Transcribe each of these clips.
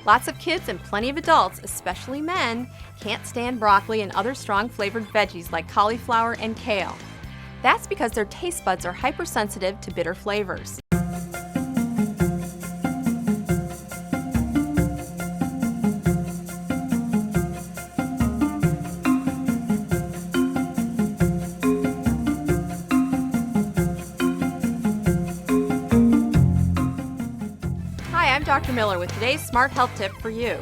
Lots of kids and plenty of adults, especially men, can't stand broccoli and other strong flavored veggies like cauliflower and kale. That's because their taste buds are hypersensitive to bitter flavors. Hi, I'm Dr. Miller with today's Smart Health Tip for you.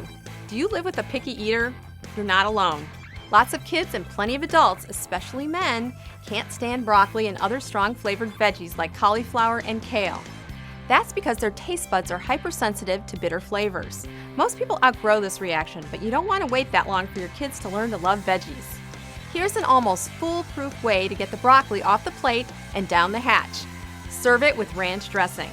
Do you live with a picky eater? You're not alone. Lots of kids and plenty of adults, especially men, can't stand broccoli and other strong flavored veggies like cauliflower and kale. That's because their taste buds are hypersensitive to bitter flavors. Most people outgrow this reaction, but you don't want to wait that long for your kids to learn to love veggies. Here's an almost foolproof way to get the broccoli off the plate and down the hatch. Serve it with ranch dressing.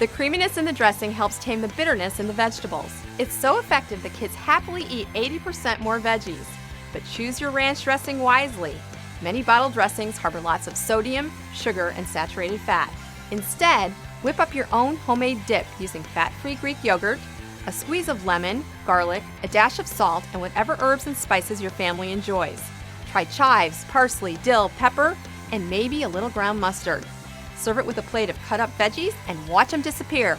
The creaminess in the dressing helps tame the bitterness in the vegetables. It's so effective that kids happily eat 80% more veggies. But choose your ranch dressing wisely. Many bottled dressings harbor lots of sodium, sugar, and saturated fat. Instead, whip up your own homemade dip using fat-free Greek yogurt, a squeeze of lemon, garlic, a dash of salt, and whatever herbs and spices your family enjoys. Try chives, parsley, dill, pepper, and maybe a little ground mustard. Serve it with a plate of cut-up veggies and watch them disappear.